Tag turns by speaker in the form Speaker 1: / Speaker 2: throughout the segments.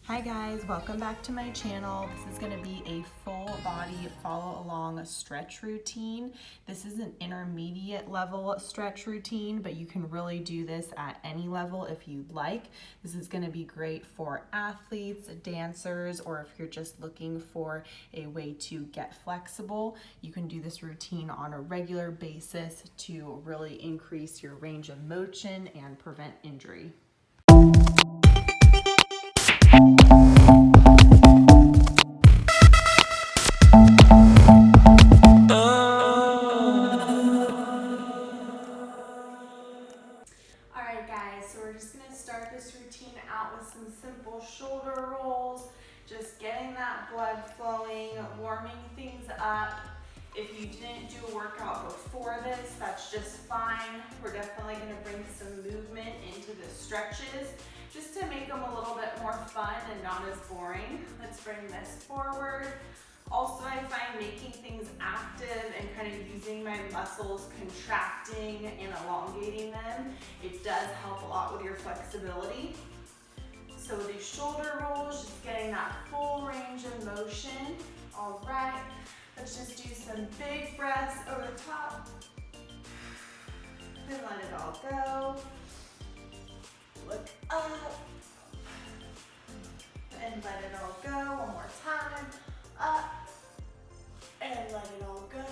Speaker 1: Hi guys, welcome back to my channel. This is going to be a full body follow along stretch routine. This is an intermediate level stretch routine, but you can really do this at any level if you'd like. This is going to be great for athletes, dancers, or if you're just looking for a way to get flexible. You can do this routine on a regular basis to really increase your range of motion and prevent injury. Alright guys, so we're just going to start this routine out with some simple shoulder rolls, just getting that blood flowing, warming things up. If you didn't do a workout before this, that's just fine. We're definitely going to bring some movement into the stretches just to make them a little bit more fun and not as boring. Let's bring this forward. Also, I find making things active and kind of using my muscles, contracting and elongating them, it does help a lot with your flexibility. So with these shoulder rolls, just getting that full range of motion. All right, let's just do some big breaths over the top. And let it all go. Look up. And let it all go. One more time. Up. And let it all go.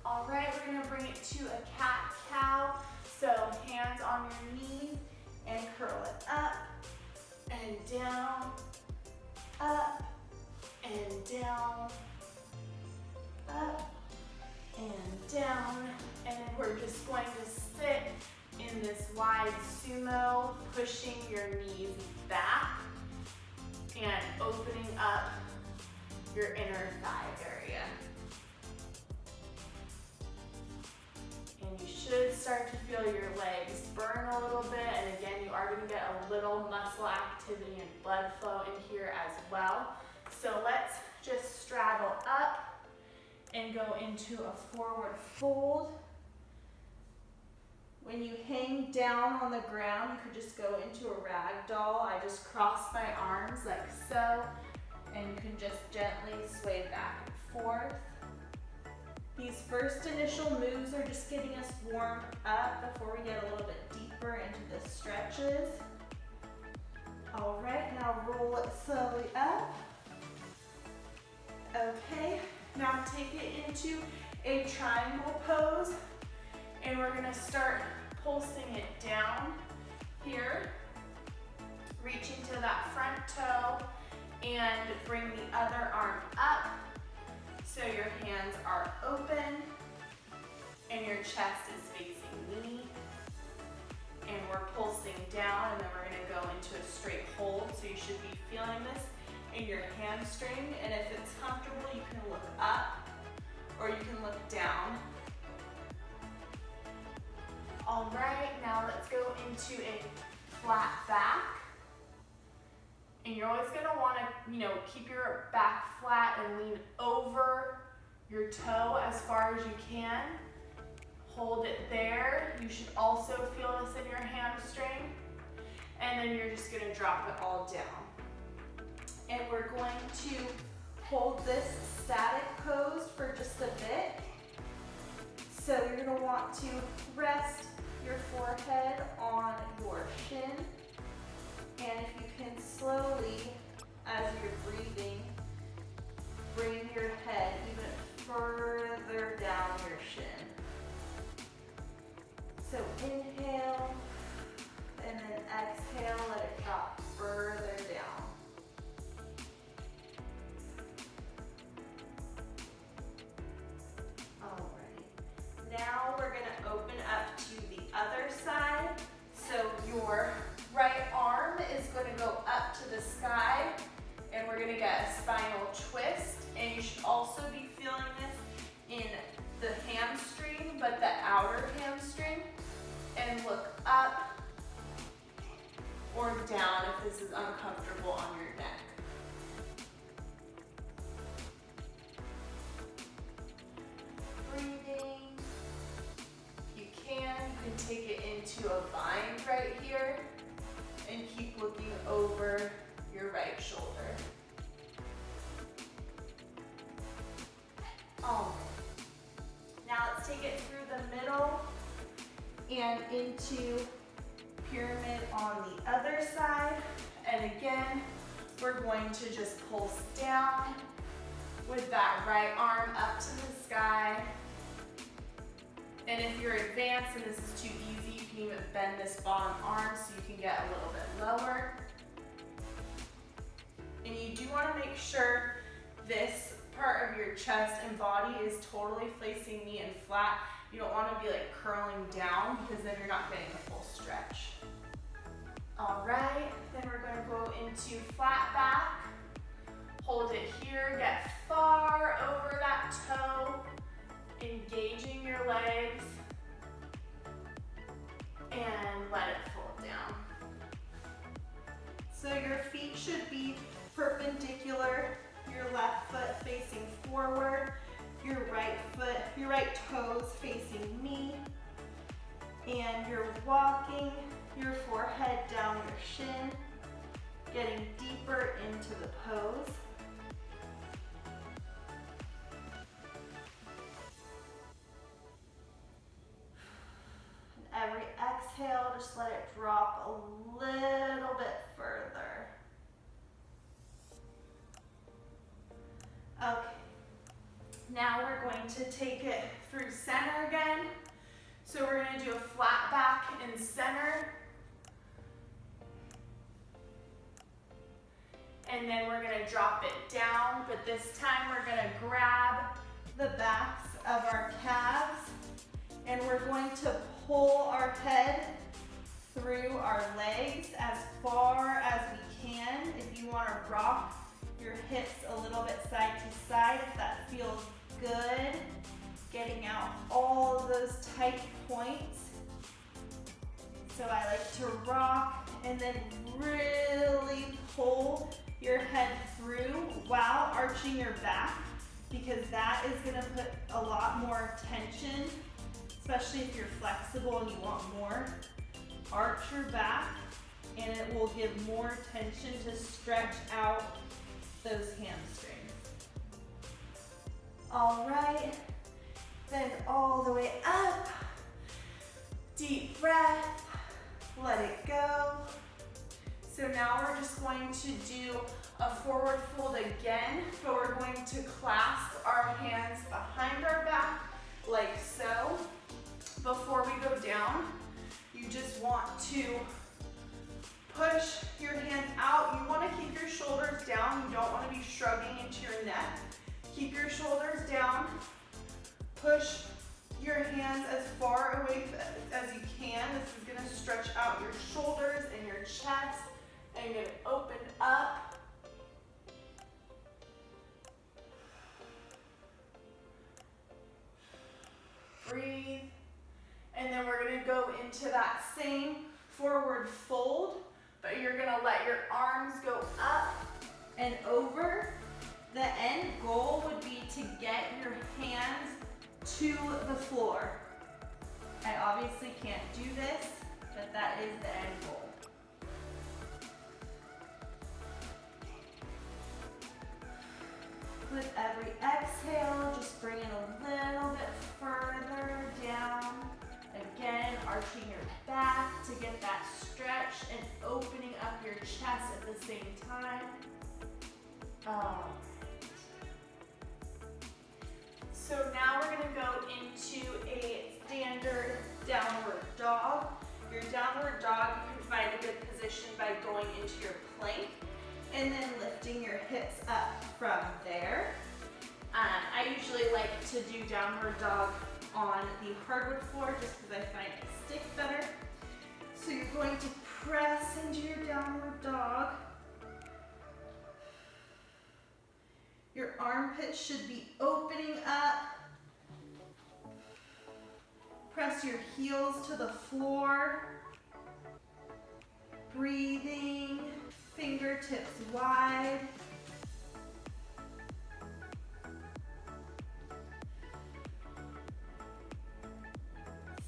Speaker 1: All right, we're gonna bring it to a cat-cow. So hands on your knees and curl it up and down, up and down, up and down. And then we're just going to sit in this wide sumo, pushing your knees back and opening up your inner thigh area. And you should start to feel your legs burn a little bit. And again, you are going to get a little muscle activity and blood flow in here as well. So let's just straddle up and go into a forward fold. When you hang down on the ground, you could just go into a rag doll. I just cross my arms like so, and you can just gently sway back and forth. These first initial moves are just getting us warmed up before we get a little bit deeper into the stretches. All right, now roll it slowly up. Okay, now take it into a triangle pose, and we're gonna start pulsing it down here, reaching to that front toe, and bring the other arm up so your hands are open and your chest is facing me. And we're pulsing down, and then we're going to go into a straight hold. So you should be feeling this in your hamstring. And if it's comfortable, you can look up or you can look down. All right, now let's go into a flat back. And you're always going to want to, keep your back flat and lean over your toe as far as you can. Hold it there. You should also feel this in your hamstring. And then you're just going to drop it all down. And we're going to hold this static pose for just a bit. So you're going to want to rest your forehead on your shin. And if you can slowly, as you're breathing, bring your head even further down your shin. So inhale, and then exhale, let it drop further down. Alright, now we're going to open up to the other side. So your right arm is going to go up to the sky, and we're going to get a spinal twist. And you should also be feeling this in the hamstring, but the outer hamstring. And look up or down if this is uncomfortable on your neck. Breathing. If you can take it into a bind right here and keep looking over your right shoulder. into pyramid on the other side. And again, we're going to just pulse down with that right arm up to the sky. And if you're advanced and this is too easy, you can even bend this bottom arm so you can get a little bit lower. And you do want to make sure this part of your chest and body is totally facing me and flat. You don't want to be like curling down because then you're not getting a full stretch. All right, then we're going to go into flat back. Hold it here, get far over that toe, engaging your legs, and let it fold down. So your feet should be perpendicular, your left foot facing forward, your right toes facing me, and you're walking your forehead down your shin, getting deeper into the pose. And every exhale, just let it drop a little bit further. Okay, now we're going to take it through center again. So we're going to do a flat back in center. And then we're going to drop it down, but this time we're going to grab the backs of our calves and we're going to pull our head through our legs as far as we can. If you want to rock your hips a little bit side to side, if that feels good, getting out all of those tight points. So I like to rock and then really pull your head through while arching your back, because that is going to put a lot more tension, especially if you're flexible and you want more. Arch your back and it will give more tension to stretch out those hamstrings. All right, then all the way up. Deep breath, let it go. So now we're just going to do a forward fold again, but we're going to clasp our hands behind our back like so. Before we go down, you just want to push your hands out. You want to keep your shoulders down. You don't want to be shrugging into your neck. Keep your shoulders down. Push your hands as far away as you can. This is going to stretch out your shoulders and your chest. And you're going to open up. Breathe. And then we're going to go into that same forward fold, but you're going to let your arms go up and over. The end goal would be to get your hands to the floor. I obviously can't do this, but that is the end goal. With every exhale, just bring it a little bit further down. Again, arching your back to get that stretch and opening up your chest at the same time. So now we're going to go into a standard downward dog. Your downward dog, you can find a good position by going into your plank and then lifting your hips up from there. I usually like to do downward dog on the hardwood floor just because I find it sticks better. So you're going to press into your downward dog. Your armpits should be opening up. Press your heels to the floor. Breathing, fingertips wide.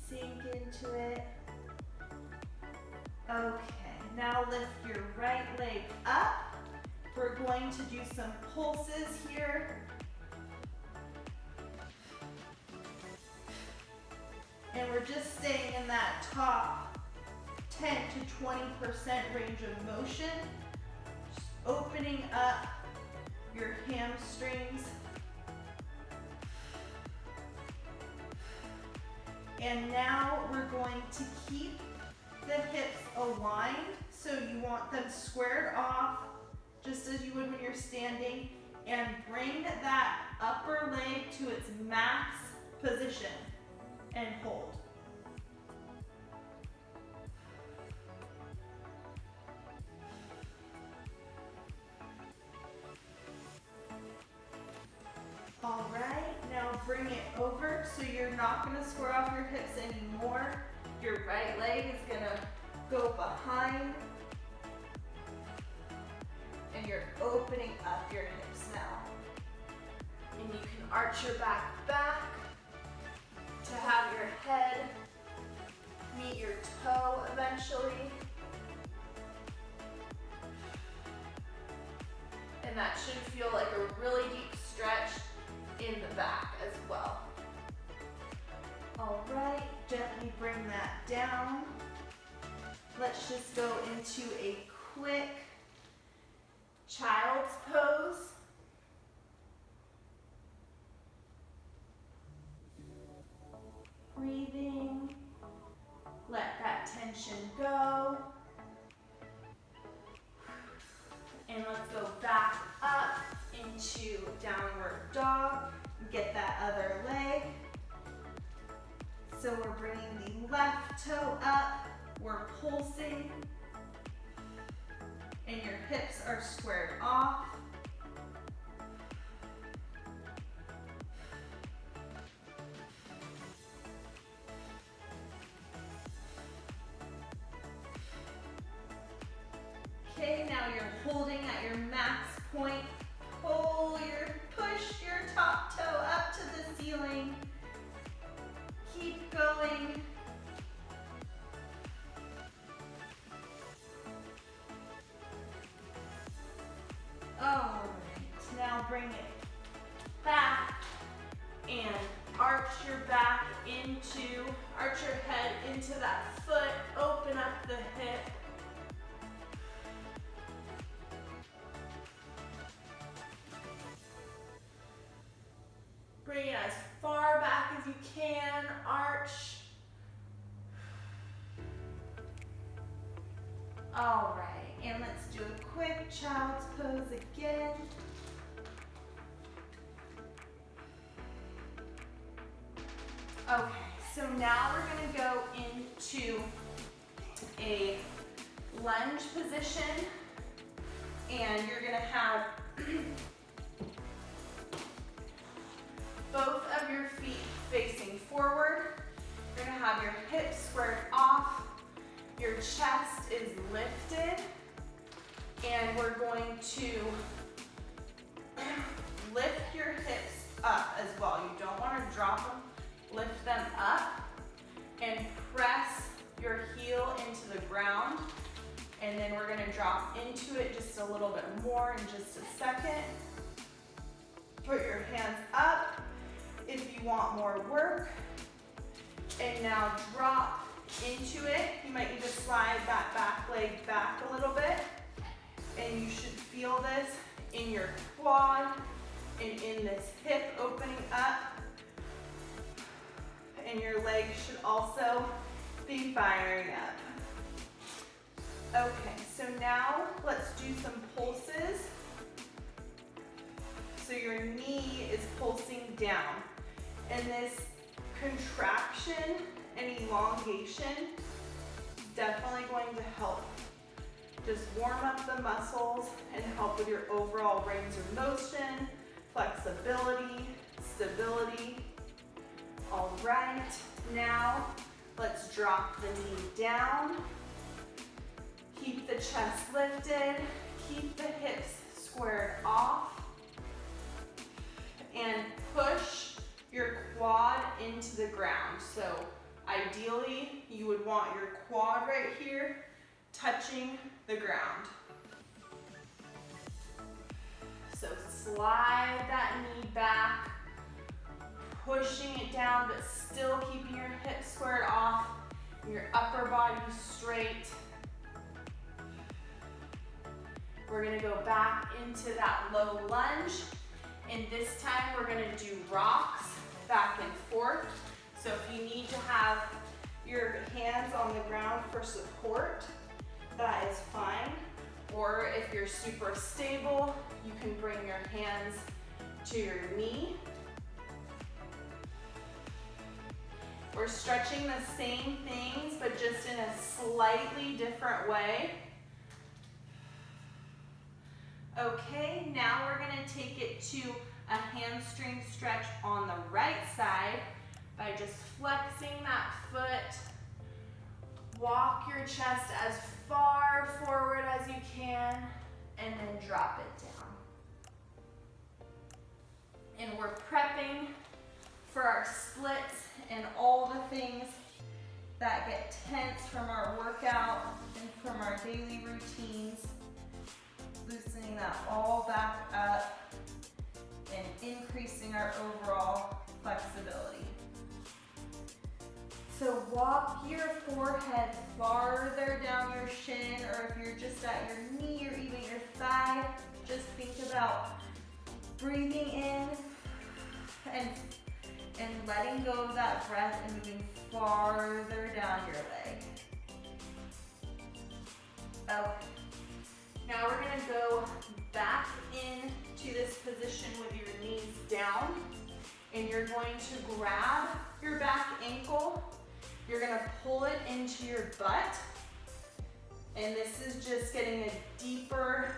Speaker 1: Sink into it. Okay, now lift your right leg up. We're going to do some pulses here.
Speaker 2: And we're just staying in that top 10 to 20% range of motion, just opening up your hamstrings. And now we're going to keep the hips aligned, so you want them squared off, just as you would when you're standing, and bring that upper leg to its max position and hold. All right, now bring it over, so you're not gonna square off your hips anymore. Your right leg is gonna go behind, and you're opening up your hips now.
Speaker 1: And you can arch your back to have your head meet your toe eventually. And that should feel like a really deep stretch in the back as well.
Speaker 2: All right, gently bring that down. Let's just go into a quick child's pose. Breathing, let that tension go. And let's go back up into downward dog. Get that other leg. So we're bringing the left toe up, we're pulsing, and your hips are squared off. Okay, now you're holding at your max point. Push your top toe up to the ceiling. Keep going. All right, now bring it back and arch your head into that foot, open up the hip. Bring it as far back as you can, arch. All right, and let's do a quick child's pose again. Okay, so now we're gonna go into a lunge position, and you're gonna have both of your feet facing forward. You're gonna have your hips squared off, your chest is lifted, and we're going to lift your hips up as well. You don't wanna drop them, lift them up, and press your heel into the ground. And then we're gonna drop into it just a little bit more in just a second. Put your hands up if you want more work. And now drop into it. You might need to slide that back leg back a little bit. And you should feel this in your quad and in this hip opening up. And your legs should also be firing up. Okay, so now let's do some pulses. So your knee is pulsing down. And this contraction and elongation is definitely going to help just warm up the muscles and help with your overall range of motion, flexibility, stability. All right, now let's drop the knee down. Keep the chest lifted, keep the hips squared off, and push your quad into the ground. So ideally, you would want your quad right here touching the ground. So slide that knee back, pushing it down, but still keeping your hips squared off, and your upper body straight. We're gonna go back into that low lunge, and this time we're gonna do rocks back and forth. So if you need to have your hands on the ground for support, that is fine. Or if you're super stable, you can bring your hands to your knee. We're stretching the same things, but just in a slightly different way. Okay, now we're gonna take it to a hamstring stretch on the right side by just flexing that foot. Walk your chest as far forward as you can, and then drop it down. And we're prepping for our splits and all the things that get tense from our workout and from our daily routines. Loosening that all back up and increasing our overall flexibility. So walk your forehead farther down your shin, or if you're just at your knee or even your thigh, just think about breathing in and letting go of that breath and moving farther down your leg. Okay. Now we're gonna go back into this position with your knees down, and you're going to grab your back ankle. You're gonna pull it into your butt, and this is just getting a deeper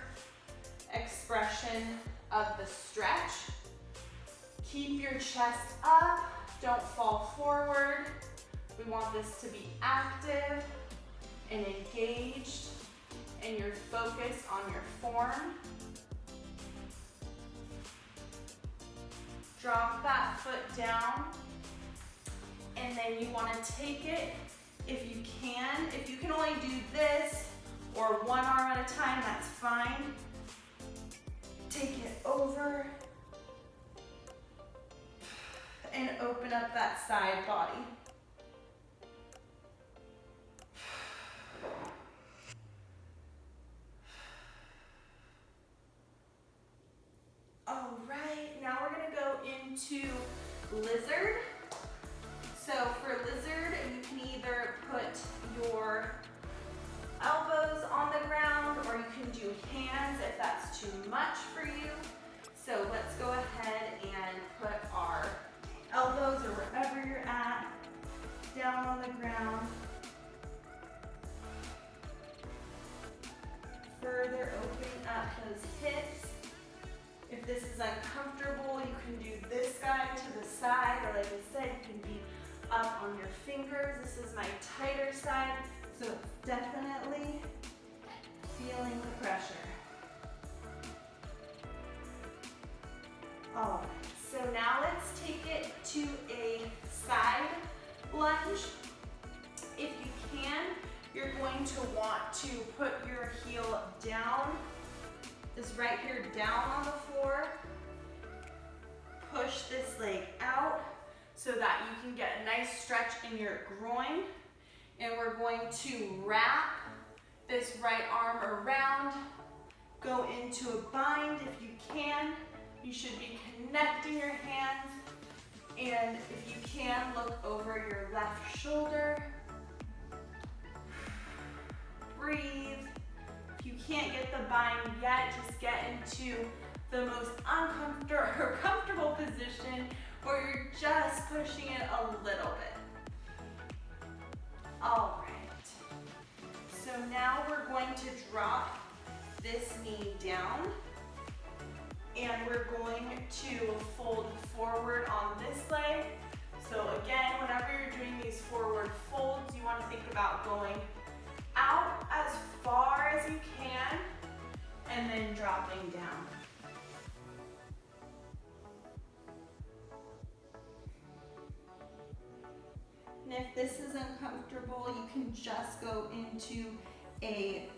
Speaker 2: expression of the stretch. Keep your chest up, don't fall forward. We want this to be active and engaged, and you're focused on your form. Drop that foot down, and then you want to take it, if you can only do this or one arm at a time, that's fine. Take it over and open up that side body. All right, now we're gonna go into lizard. So for lizard, you can either put your elbows on the ground, or you can do hands if that's too much for you. So let's go ahead and put our elbows, or wherever you're at, down on the ground. Further opening up those hips. If this is uncomfortable, you can do this guy to the side, or like I said, you can be up on your fingers. This is my tighter side, so it's definitely feeling the pressure. All right, so now let's take it to a side lunge. If you can, you're going to want to put your heel down, this right here down on the floor. Push this leg out so that you can get a nice stretch in your groin. And we're going to wrap this right arm around, go into a bind if you can. You should be connecting your hands, and if you can, look over your left shoulder. Breathe. If you can't get the bind yet, just get into the most uncomfortable or comfortable position where you're just pushing it a little bit. All right. So now we're going to drop this knee down, and we're going to fold forward on this leg. So again, whenever you're doing these forward folds, you want to think about going out as far as you can and then dropping down. And if this is uncomfortable, you can just go into a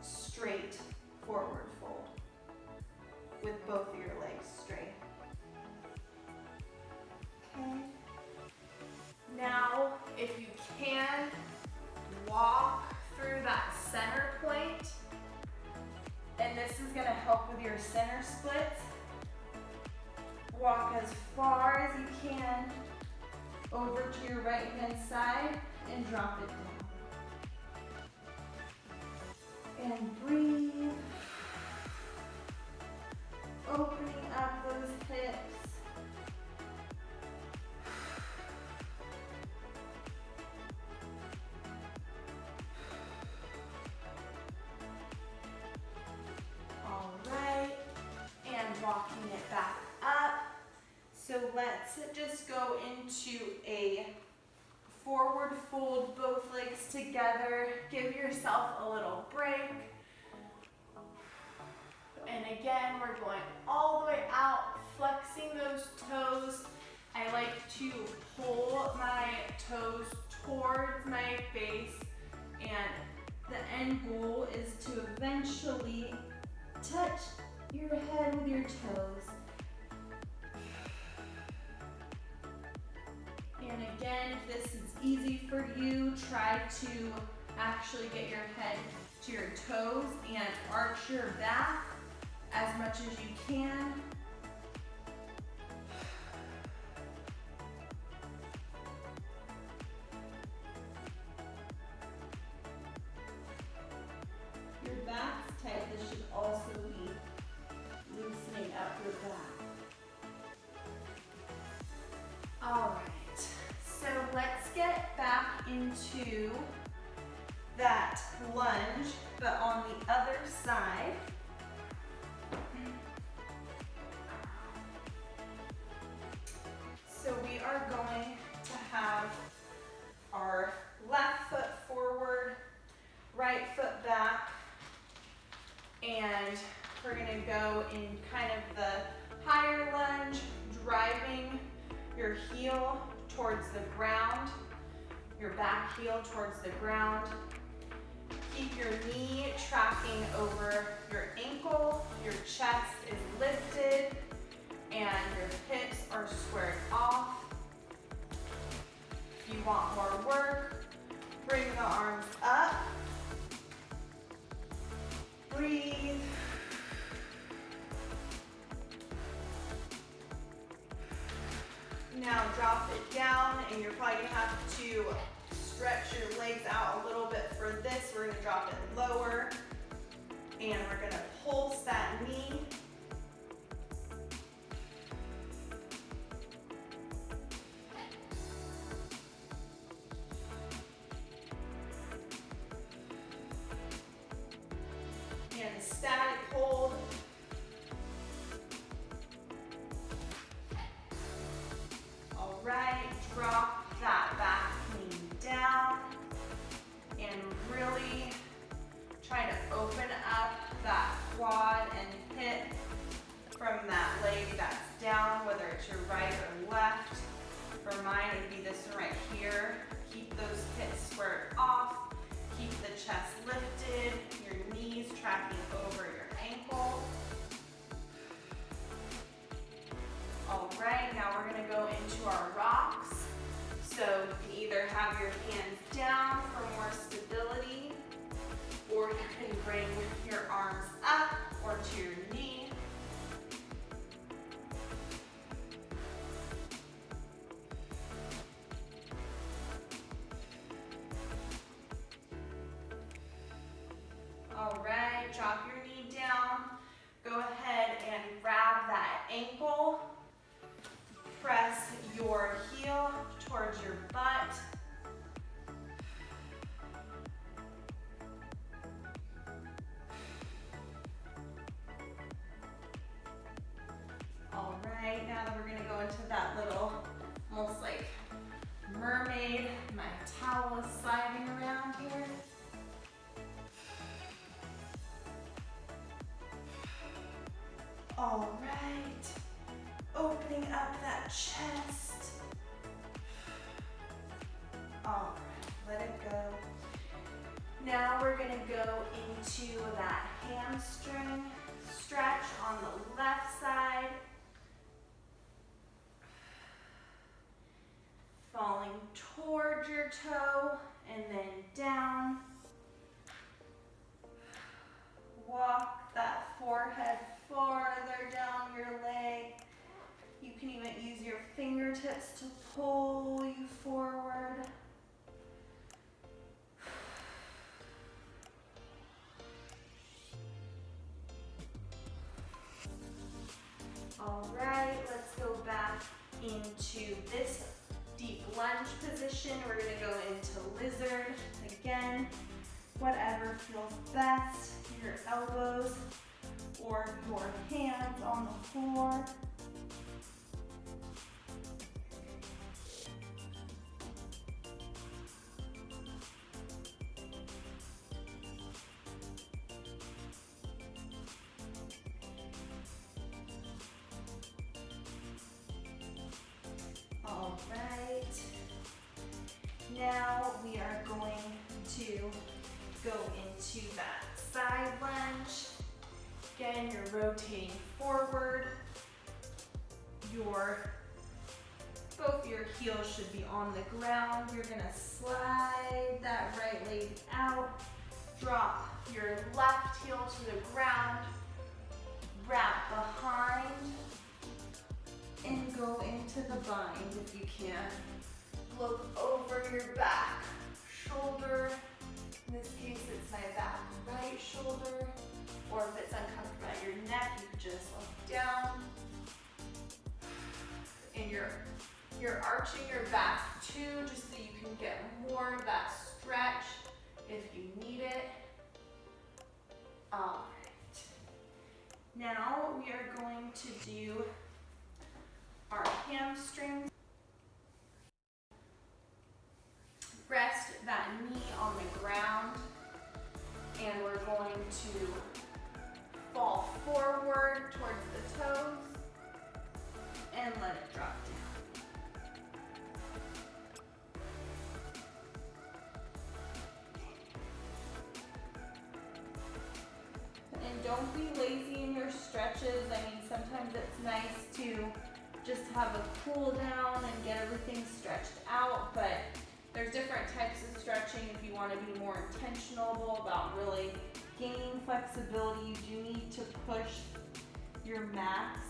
Speaker 2: straight forward fold with both of your legs straight. Okay. gonna help with your center splits. Walk as far as you can over to your right hand side and drop it down. And breathe. Opening up those hips. All right, and walking it back up. So let's just go into a forward fold, both legs together. Give yourself a little break. And again, we're going all the way out, flexing those toes. I like to pull my toes towards my face, and the end goal is to eventually touch your head with your toes. And again, if this is easy for you, try to actually get your head to your toes and arch your back as much as you can. Your back's tight. This should also be loosening up your back. All right, so let's get back into that lunge, but on the other side. So we are going to have our left foot forward, right foot back, and we're gonna go in kind of the higher lunge, driving your heel towards the ground, your back heel towards the ground. Keep your knee tracking over your ankle, your chest is lifted, and your hips are squared off. If you want more work, bring the arms up. Breathe. Now drop it down, and you're probably gonna have to stretch your legs out a little bit for this. We're gonna drop it lower, and we're gonna pulse that knee. And static hold. All right, drop that back knee down and really try to open up that quad and hip from that leg that's down, whether it's your right or left. For mine, it would be this one right here. Keep those hips squared off. Keep the chest lifted, your knees tracking over your ankle. All right, now we're gonna go into our rocks. So you can either have your hands down for more stability, or you can bring your arms up or to your knee. All right, drop your knee down. Go ahead and grab that ankle. Press your heel towards your butt. All right, now that we're gonna go into that little, almost like mermaid, my towel is sliding around here. All right, opening up that chest. All right, let it go. Now we're gonna go into that hamstring stretch on the left side. Falling towards your toe and then down. Walk that forehead head farther down your leg. You can even use your fingertips to pull you forward. All right, let's go back into this deep lunge position. We're gonna go into lizard. Again, whatever feels best, your elbows or your hands on the floor. All right, now we are going to go into that side lunge. Again, you're rotating forward. Both your heels should be on the ground. You're gonna slide that right leg out, drop your left heel to the ground, wrap behind, and go into the bind if you can. Look over your back shoulder. In this case, it's my back right shoulder. Or if it's uncomfortable at your neck, you could just look down. And you're arching your back too, just so you can get more of that stretch if you need it. All right. Now we are going to do our hamstrings. Rest that knee on the ground, and we're going to fall forward towards the toes and let it drop down. And don't be lazy in your stretches. I mean, sometimes it's nice to just have a cool down and get everything stretched out, but there's different types of stretching. If you want to be more intentional about really gaining flexibility, you do need to push your max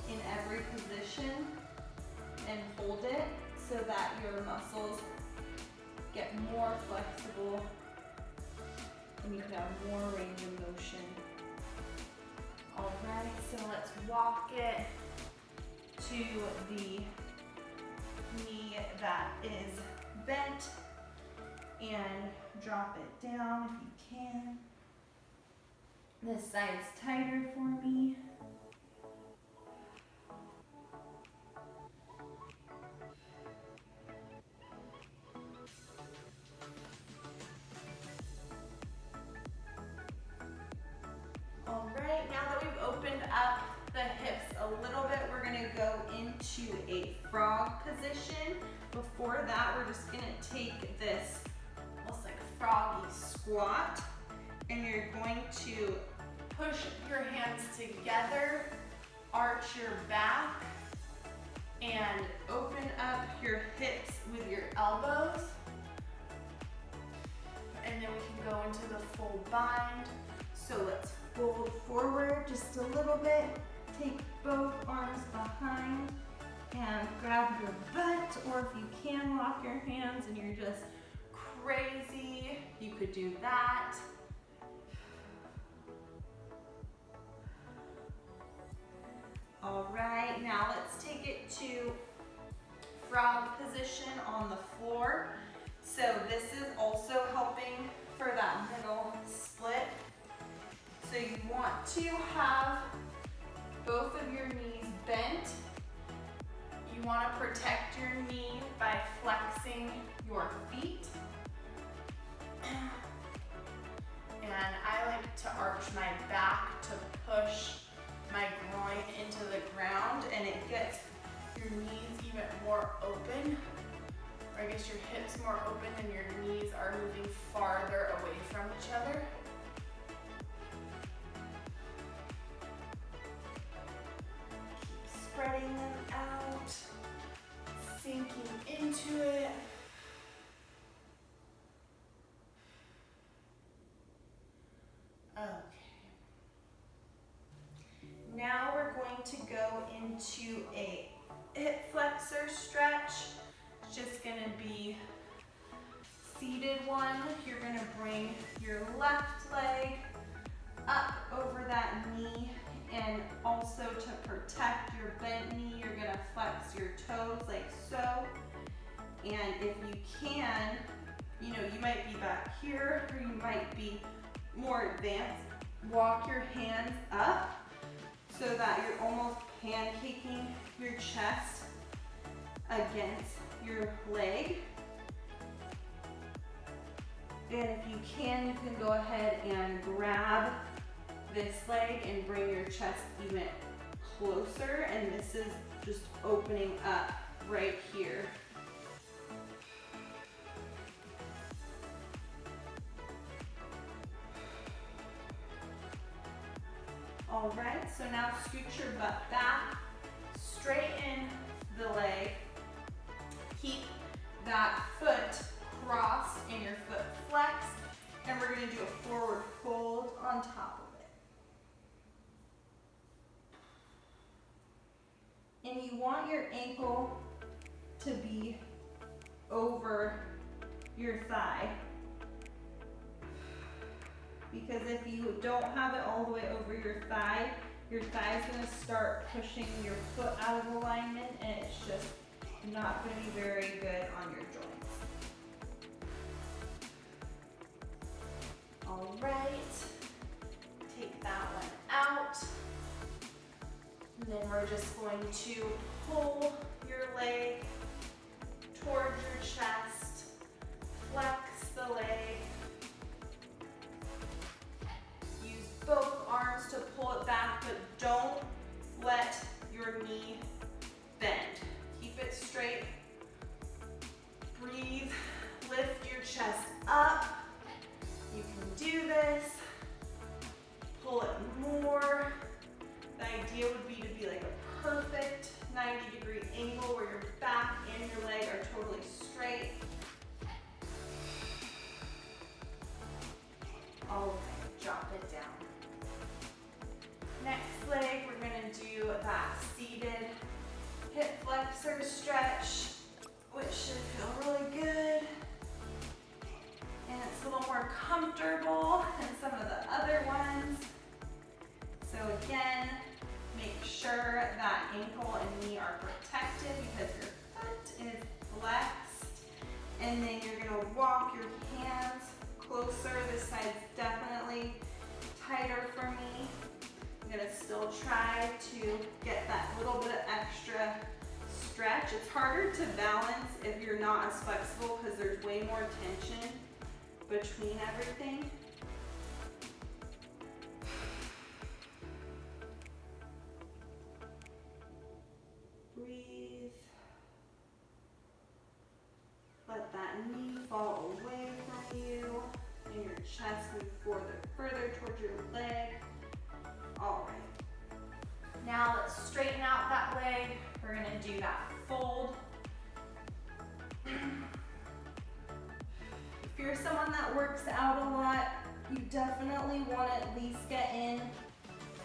Speaker 2: in every position and hold it so that your muscles get more flexible and you can have more range of motion. All right, so let's walk it to the knee that is bent and drop it down if you can. This side's tighter for me. All right, now that we've opened up the hips a little bit, we're gonna go into a frog position. Before that, we're just gonna take this almost like a froggy squat, and you're going to push your hands together, arch your back, and open up your hips with your elbows. And then we can go into the full bind. So let's fold forward just a little bit. Take both arms behind and grab your butt, or if you can lock your hands and you're just crazy, you could do that. All right, now let's take it to frog position on the floor. So this is also helping for that middle split. So you want to have both of your knees bent. You want to protect your knee by flexing your feet. And I like to arch my back to push my groin into the ground, and it gets your knees even more open. Or I guess your hips more open and your knees are moving farther away from each other. Keep spreading them out, sinking into it. Okay. going to go into a hip flexor stretch. It's just gonna be seated one. You're gonna bring your left leg up over that knee, and also to protect your bent knee, you're gonna flex your toes like so. And if you can, you know, you might be back here or you might be more advanced. Walk your hands up so that you're almost pancaking your chest against your leg. And if you can go ahead and grab this leg and bring your chest even closer. And this is just opening up right here. All right, so now scoot your butt back, straighten the leg, keep that foot crossed and your foot flexed, and we're gonna do a forward fold on top of it. And you want your ankle to be over your thigh. Because if you don't have it all the way over your thigh is gonna start pushing your foot out of alignment, and it's just not gonna be very good on your joints. All right, take that one out. And then we're just going to pull your leg towards your chest, flex the leg. Both arms to pull it back, but don't let your knee bend. Keep it straight. Breathe, lift your chest up. You can do this. Pull it more. The idea would be to be like a perfect 90-degree angle where your back and your leg are totally straight. All right, drop it down. Next leg, we're gonna do that seated hip flexor stretch, which should feel really good. And it's a little more comfortable than some of the other ones. So again, make sure that ankle and knee are protected because your foot is flexed. And then you're gonna walk your hands closer. This side's definitely tighter for me. I'm gonna still try to get that little bit of extra stretch. It's harder to balance if you're not as flexible because there's way more tension between everything. Breathe. Let that knee fall away from you and your chest move further towards your leg. All right. Now let's straighten out that leg. We're gonna do that fold. If you're someone that works out a lot, you definitely want to at least get in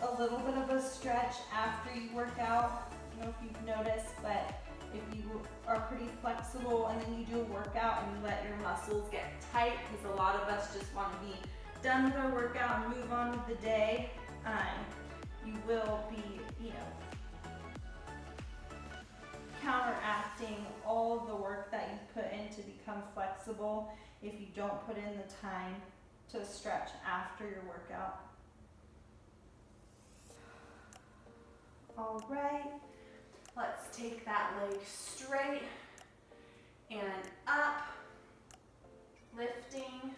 Speaker 2: a little bit of a stretch after you work out. I don't know if you've noticed, but if you are pretty flexible and then you do a workout and you let your muscles get tight, because a lot of us just want to be done with our workout and move on with the day, you will be, counteracting all of the work that you put in to become flexible if you don't put in the time to stretch after your workout. All right, let's take that leg straight and up, lifting,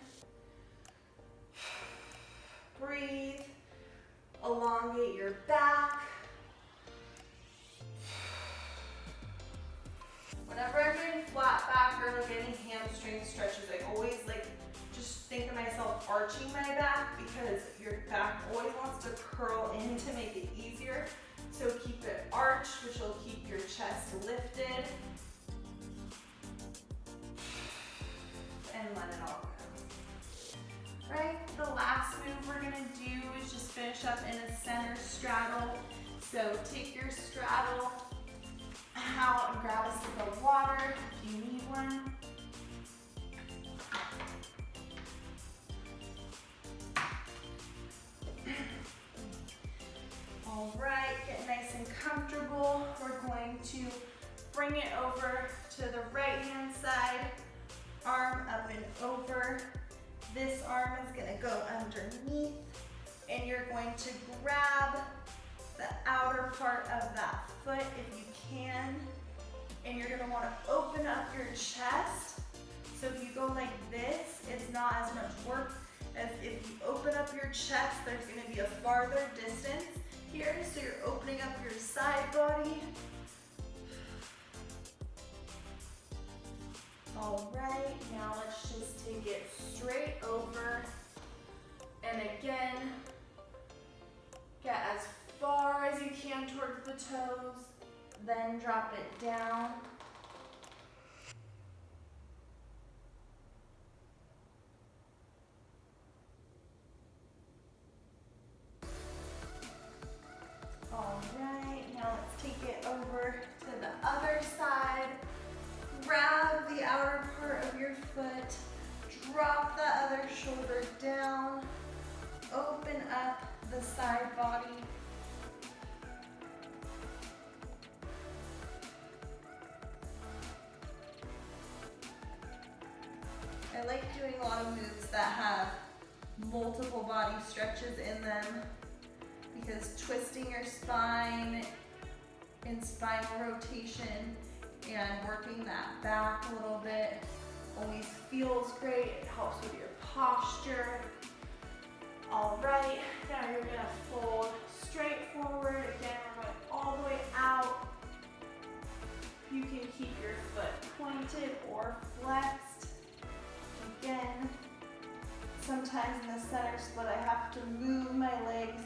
Speaker 2: breathe, elongate your back. Whenever I'm doing flat back or like any hamstring stretches, I always just think of myself arching my back because your back always wants to curl in to make it easier. So keep it arched, which will keep your chest lifted. And let it all go. Right, the last move we're gonna do is just finish up in a center straddle.
Speaker 1: So take your straddle out and grab a sip of water if you need one. All right, get nice and comfortable. We're going to bring it over to the right hand side, arm up and over. This arm is gonna go underneath, and you're going to grab the outer part of that foot if you can, and you're gonna wanna open up your chest. So if you go like this, it's not as much work as if you open up your chest. There's gonna be a farther distance here, so you're opening up your side body. All right, now let's just take it straight over, and again, get as far as you can towards the toes, then drop it down. All right, now let's take it over to the other side. Grab the outer part of your foot, drop the other shoulder down, open up the side body. I like doing a lot of moves that have multiple body stretches in them, because twisting your spine in spinal rotation and working that back a little bit always feels great. It helps with your posture. All right, now you're gonna fold straight forward. Again, we're going all the way out. You can keep your foot pointed or flexed. Again, sometimes in the center split, I have to move my legs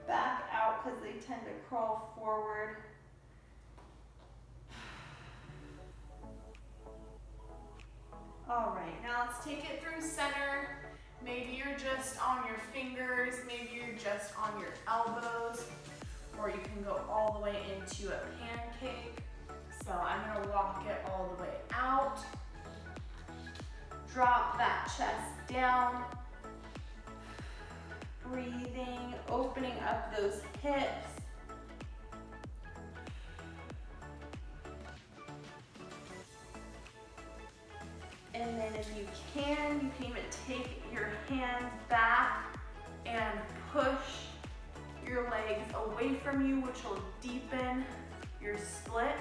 Speaker 1: back out because they tend to crawl forward. All right, now let's take it through center. Maybe you're just on your fingers, maybe you're just on your elbows, or you can go all the way into a pancake. So I'm gonna walk it all the way out. Drop that chest down. Breathing, opening up those hips. And then if you can even take your hands back and push your legs away from you, which will deepen your split.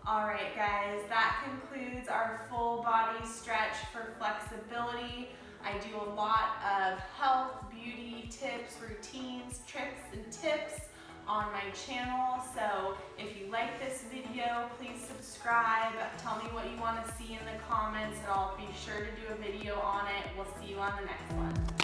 Speaker 1: All right, guys, that concludes our full body stretch for flexibility. I do a lot of health, beauty tips, routines, tricks, and tips on my channel. So if you like this video, please subscribe. Tell me what you want to see in the comments, and I'll be sure to do a video on it. We'll see you on the next one.